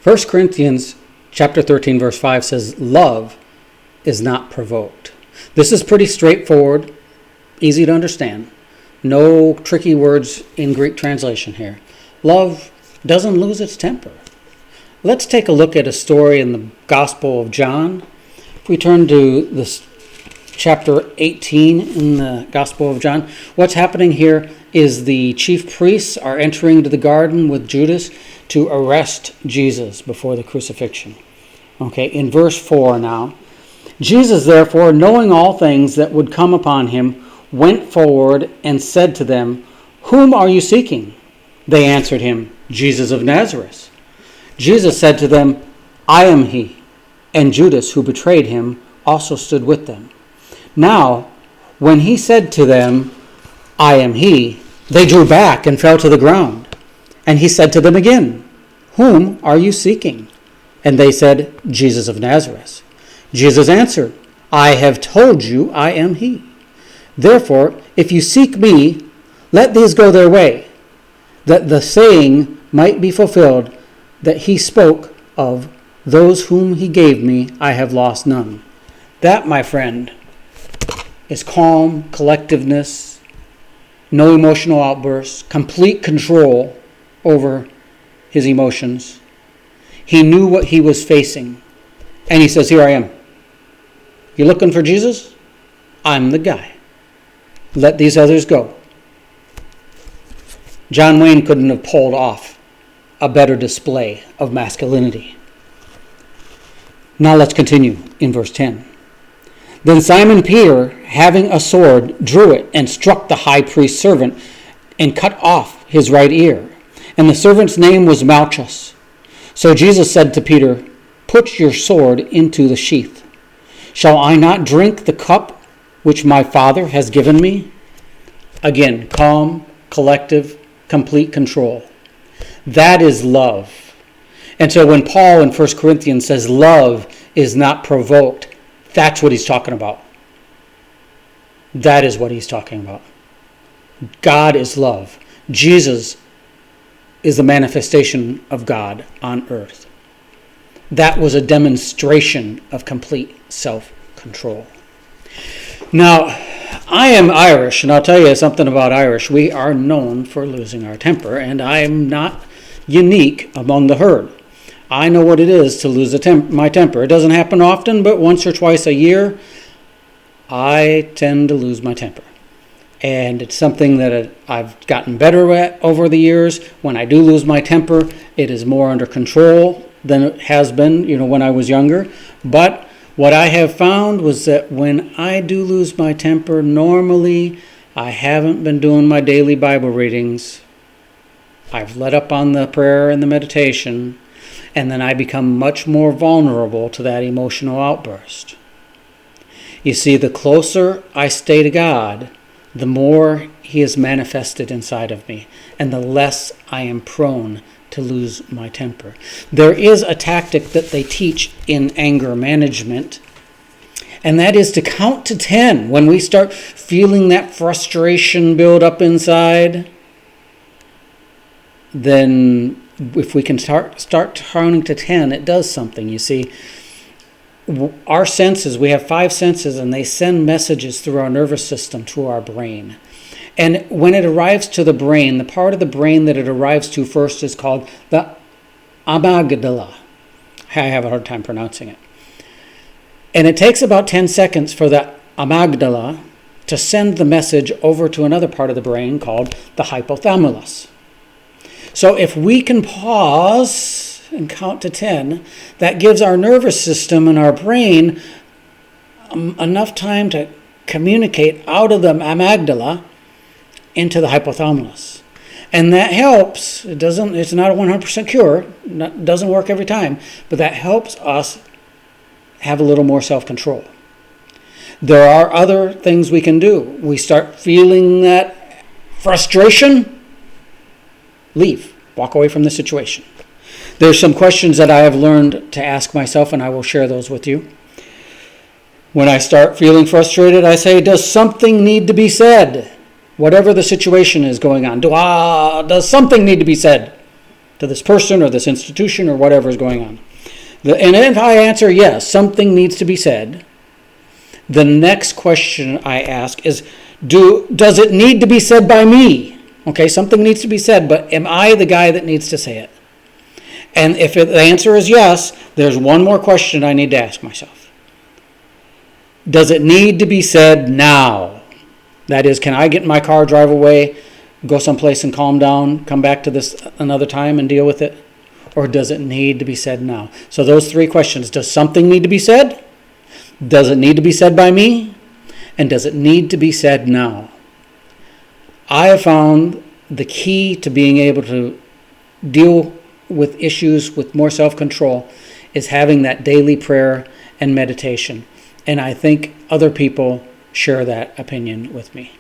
1 Corinthians chapter 13, verse 5 says, love is not provoked. This is pretty straightforward, easy to understand. No tricky words in Greek translation here. Love doesn't lose its temper. Let's take a look at a story in the Gospel of John. If we turn to this chapter 18 in the Gospel of John, what's happening here is the chief priests are entering into the garden with Judas to arrest Jesus before the crucifixion. Okay, in verse 4 now. Jesus, therefore, knowing all things that would come upon him, went forward and said to them, "Whom are you seeking?" They answered him, "Jesus of Nazareth." Jesus said to them, "I am he." And Judas, who betrayed him, also stood with them. Now, when he said to them, "I am he," they drew back and fell to the ground. And he said to them again, "Whom are you seeking?" And they said, "Jesus of Nazareth." Jesus answered, "I have told you I am he. Therefore, if you seek me, let these go their way, that the saying might be fulfilled that he spoke of, those whom he gave me, I have lost none." That, my friend, is calm, collectiveness, no emotional outbursts, complete control over his emotions. He knew what he was facing, and he says, "Here I am. You looking for Jesus? I'm the guy. Let these others go." John Wayne couldn't have pulled off a better display of masculinity. Now let's continue in verse 10. Then Simon Peter, having a sword, drew it and struck the high priest's servant and cut off his right ear. And the servant's name was Malchus. So Jesus said to Peter, "Put your sword into the sheath. Shall I not drink the cup which my Father has given me?" Again, calm, collective, complete control. That is love. And so when Paul in 1 Corinthians says love is not provoked, that's what he's talking about. That is what he's talking about. God is love. Jesus is the manifestation of God on earth. That was a demonstration of complete self-control. Now, I am Irish, and I'll tell you something about Irish. We are known for losing our temper, and I am not unique among the herd. I know what it is to lose my temper. It doesn't happen often, but once or twice a year, I tend to lose my temper. And it's something that I've gotten better at over the years. When I do lose my temper, it is more under control than it has been, when I was younger. But what I have found was that when I do lose my temper, normally I haven't been doing my daily Bible readings. I've let up on the prayer and the meditation, and then I become much more vulnerable to that emotional outburst. You see, the closer I stay to God, the more he is manifested inside of me, and the less I am prone to lose my temper. There is a tactic that they teach in anger management, and that is to count to 10. When we start feeling that frustration build up inside, then if we can start counting to 10, it does something. You see, our senses, we have 5 senses, and they send messages through our nervous system to our brain. And when it arrives to the brain, the part of the brain that it arrives to first is called the amygdala. I have a hard time pronouncing it. And it takes about 10 seconds for the amygdala to send the message over to another part of the brain called the hypothalamus. So if we can pause and count to 10, that gives our nervous system and our brain enough time to communicate out of the amygdala into the hypothalamus. And that helps. It's not a 100% cure. It doesn't work every time, but that helps us have a little more self-control. There are other things we can do. We start feeling that frustration, leave. Walk away from the situation. There's some questions that I have learned to ask myself, and I will share those with you. When I start feeling frustrated, I say, does something need to be said? Whatever the situation is going on, does something need to be said? to this person or this institution or whatever is going on. And if I answer yes, something needs to be said, the next question I ask is, does it need to be said by me? Okay, something needs to be said, but am I the guy that needs to say it? And if the answer is yes, there's one more question I need to ask myself. Does it need to be said now? That is, can I get in my car, drive away, go someplace and calm down, come back to this another time and deal with it? Or does it need to be said now? So those three questions. Does something need to be said? Does it need to be said by me? And does it need to be said now? I have found the key to being able to deal with issues with more self-control is having that daily prayer and meditation. And I think other people share that opinion with me.